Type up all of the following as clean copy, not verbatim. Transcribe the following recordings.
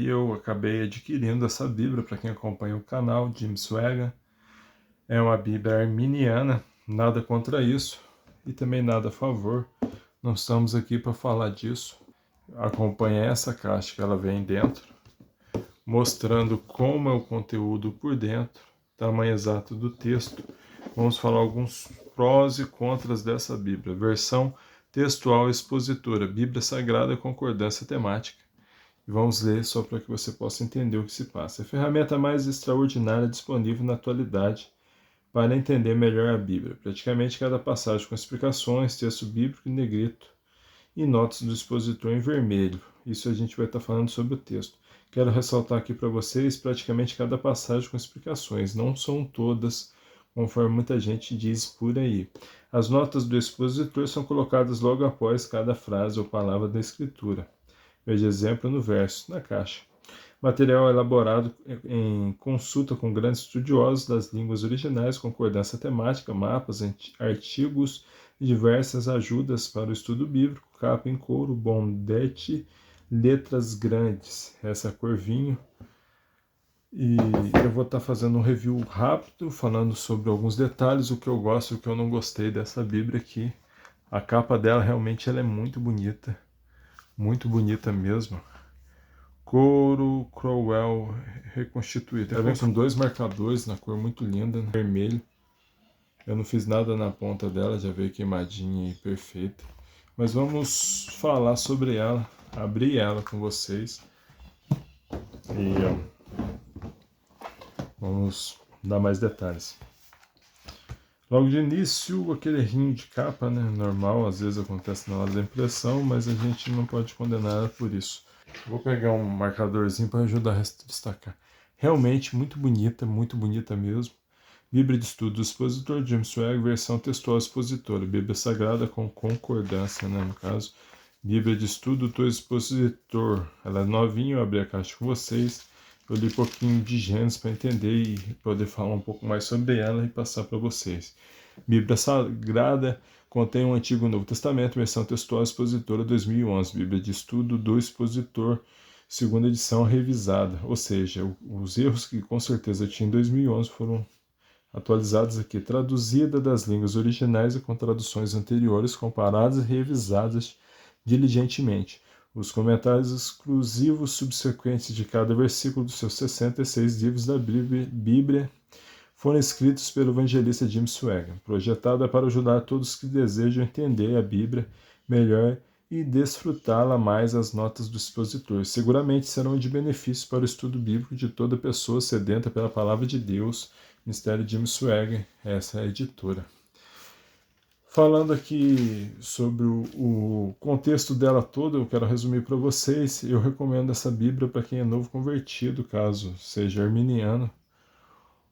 Eu acabei adquirindo essa Bíblia, para quem acompanha o canal, Jim Swaggart. É uma Bíblia arminiana, nada contra isso e também nada a favor. Não estamos aqui para falar disso. Acompanhe essa caixa que ela vem dentro, mostrando como é o conteúdo por dentro, tamanho exato do texto. Vamos falar alguns prós e contras dessa Bíblia. Versão textual expositora, Bíblia Sagrada Concordância Temática. Vamos ler só para que você possa entender o que se passa. É a ferramenta mais extraordinária disponível na atualidade para entender melhor a Bíblia. Praticamente cada passagem com explicações, texto bíblico em negrito e notas do expositor em vermelho. Isso a gente vai estar falando sobre o texto. Quero ressaltar aqui para vocês praticamente cada passagem com explicações. Não são todas, conforme muita gente diz por aí. As notas do expositor são colocadas logo após cada frase ou palavra da Escritura. Veja exemplo no verso, na caixa. Material elaborado em consulta com grandes estudiosos das línguas originais, concordância temática, mapas, artigos e diversas ajudas para o estudo bíblico, capa em couro, bondete, letras grandes, essa cor vinho. E eu vou estar fazendo um review rápido, falando sobre alguns detalhes, o que eu gosto e o que eu não gostei dessa Bíblia aqui. A capa dela realmente ela é muito bonita mesmo. Couro Crowell reconstituído. Ela vem com dois marcadores na cor muito linda, vermelho. Eu não fiz nada na ponta dela, já veio queimadinha e perfeita. Mas vamos falar sobre ela, abrir ela com vocês. E vamos dar mais detalhes. Logo de início, aquele errinho de capa, né? Normal, às vezes acontece na hora da impressão, mas a gente não pode condenar ela por isso. Vou pegar um marcadorzinho para ajudar a destacar. Realmente muito bonita mesmo. Bíblia de Estudo do Expositor, Jim Swaggart, versão textual expositora. Bíblia Sagrada com concordância, né, no caso. Bíblia de Estudo do Expositor. Ela é novinha, eu abri a caixa com vocês. Eu li um pouquinho de Gênesis para entender e poder falar um pouco mais sobre ela e passar para vocês. Bíblia Sagrada contém o Antigo e o Novo Testamento, versão textual expositora 2011, Bíblia de Estudo do Expositor, segunda edição revisada, ou seja, os erros que com certeza tinha em 2011 foram atualizados aqui, traduzida das línguas originais e com traduções anteriores, comparadas e revisadas diligentemente. Os comentários exclusivos subsequentes de cada versículo dos seus 66 livros da Bíblia foram escritos pelo evangelista Jim Swaggart, projetada para ajudar todos que desejam entender a Bíblia melhor e desfrutá-la mais. As notas do expositor seguramente serão de benefício para o estudo bíblico de toda pessoa sedenta pela palavra de Deus. Ministério Jim Swaggart, essa é a editora. Falando aqui sobre o contexto dela toda, eu quero resumir para vocês. Eu recomendo essa Bíblia para quem é novo convertido, caso seja arminiano,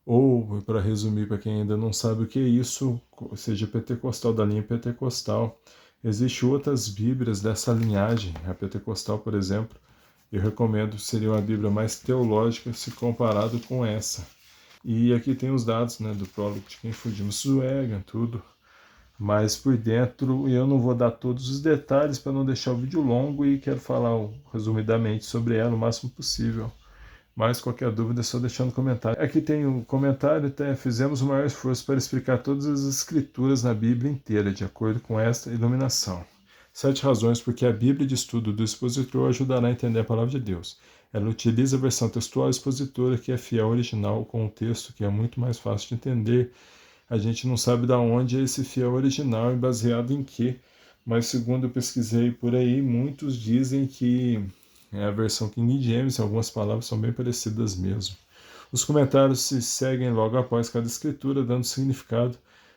ou, para resumir, para quem ainda não sabe o que é isso, seja pentecostal, da linha pentecostal. Existem outras Bíblias dessa linhagem, a pentecostal, por exemplo. Eu recomendo, seria uma Bíblia mais teológica se comparado com essa. E aqui tem os dados, né, do prólogo de quem foi Jim Swaggart, tudo. Mas por dentro eu não vou dar todos os detalhes para não deixar o vídeo longo e quero falar resumidamente sobre ela o máximo possível. Mas qualquer dúvida é só deixar no comentário. Aqui tem um comentário, fizemos o maior esforço para explicar todas as escrituras na Bíblia inteira, de acordo com esta iluminação. 7 razões porque a Bíblia de Estudo do Expositor ajudará a entender a Palavra de Deus. Ela utiliza a versão textual expositora, que é fiel ao original, com um texto que é muito mais fácil de entender. A gente não sabe de onde é esse fiel original e baseado em quê, mas segundo eu pesquisei por aí, muitos dizem que é a versão King James, algumas palavras são bem parecidas mesmo. Os comentários se seguem logo após cada escritura, dando significado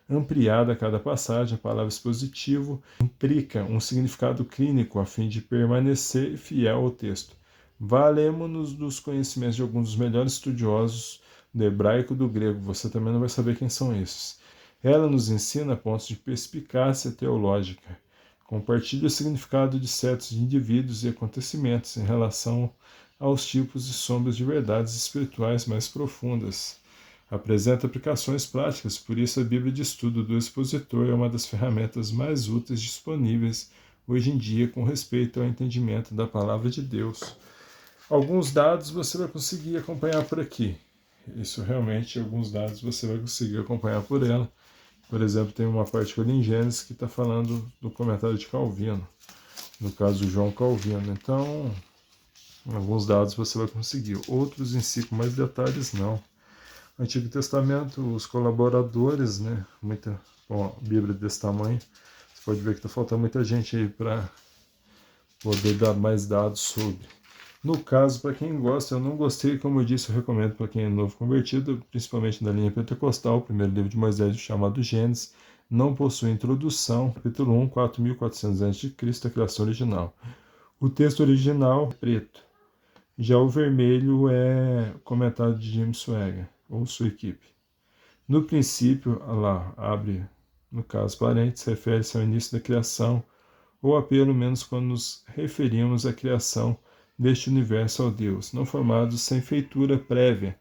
ampliado a cada passagem. A palavra expositivo implica um significado clínico a fim de permanecer fiel ao texto. Valemos-nos dos conhecimentos de alguns dos melhores estudiosos do hebraico e do grego. Você também não vai saber quem são esses. Ela nos ensina pontos de perspicácia teológica. Compartilha o significado de certos indivíduos e acontecimentos em relação aos tipos e sombras de verdades espirituais mais profundas. Apresenta aplicações práticas, por isso a Bíblia de Estudo do Expositor é uma das ferramentas mais úteis disponíveis hoje em dia com respeito ao entendimento da Palavra de Deus. Alguns dados você vai conseguir acompanhar por aqui. Isso realmente, alguns dados você vai conseguir acompanhar por ela. Por exemplo, tem uma parte ali em Gênesis que está falando do comentário de Calvino, no caso João Calvino. Então, alguns dados você vai conseguir, outros em si com mais detalhes não. Antigo Testamento, os colaboradores, né? Bom, a Bíblia desse tamanho, você pode ver que está faltando muita gente aí para poder dar mais dados sobre. No caso, para quem gosta, eu não gostei, como eu disse, eu recomendo para quem é novo convertido, principalmente da linha pentecostal, o primeiro livro de Moisés, chamado Gênesis, não possui introdução, capítulo 1, 4.400 a.C., a criação original. O texto original é preto, já o vermelho é comentário de James Swagger, ou sua equipe. No princípio, lá, abre, no caso, parênteses, refere-se ao início da criação, ou a pelo menos quando nos referimos à criação deste universo ao Deus, não formado sem feitura prévia,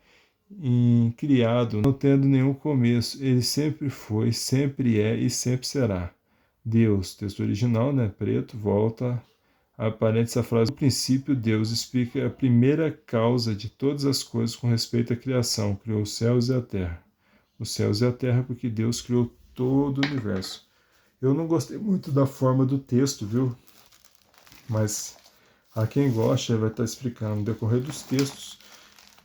criado, não tendo nenhum começo, ele sempre foi, sempre é e sempre será. Deus, texto original, né, preto, volta aparente essa frase. No princípio, Deus explica a primeira causa de todas as coisas com respeito à criação, criou os céus e a terra. Os céus e a terra porque Deus criou todo o universo. Eu não gostei muito da forma do texto, viu? Mas a quem gosta vai estar explicando no decorrer dos textos.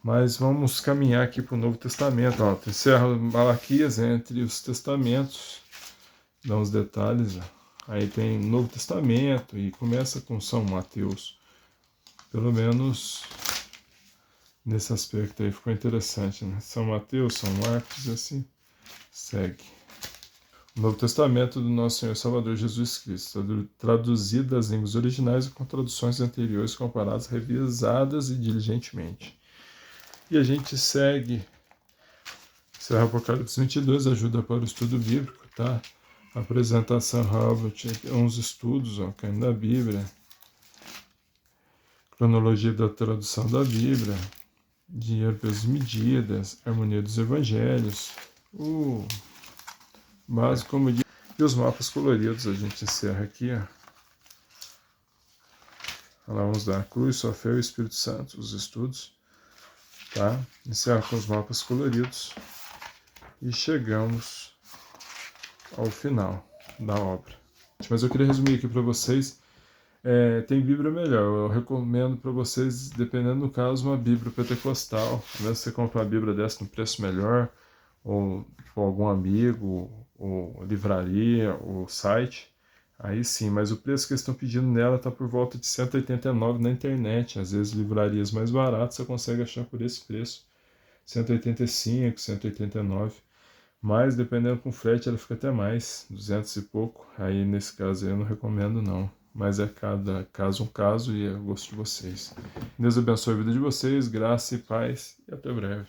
Mas vamos caminhar aqui para o Novo Testamento. Ó, encerra Malaquias entre os testamentos, dá uns detalhes. Aí tem Novo Testamento e começa com São Mateus. Pelo menos nesse aspecto aí ficou interessante, né? São Mateus, São Marcos e assim segue. O Novo Testamento do Nosso Senhor Salvador Jesus Cristo, traduzido das línguas originais e com traduções anteriores comparadas, revisadas e diligentemente. E a gente segue, encerra Apocalipse 22, ajuda para o estudo bíblico, tá? Apresentação Robert, uns estudos, ó, caindo da Bíblia, cronologia da tradução da Bíblia, dinheiro, pesos e medidas, harmonia dos evangelhos, o básico, como diz, e os mapas coloridos. A gente encerra aqui, ó. Lá vamos dar Cruz, sua fé e o Espírito Santo, os estudos, tá? Encerra com os mapas coloridos e chegamos ao final da obra. Mas eu queria resumir aqui para vocês. Tem Bíblia melhor. Eu recomendo para vocês, dependendo do caso, uma Bíblia pentecostal. Né? Você comprar a Bíblia dessa no preço melhor, ou com algum amigo, ou livraria, ou site, aí sim. Mas o preço que eles estão pedindo nela está por volta de R$ 189 na internet. Às vezes livrarias mais baratas você consegue achar por esse preço, 185, 189. Mas dependendo com frete ela fica até mais, 200 e pouco. Aí nesse caso eu não recomendo não. Mas é cada caso um caso e é o gosto de vocês. Deus abençoe a vida de vocês, graça e paz e até breve.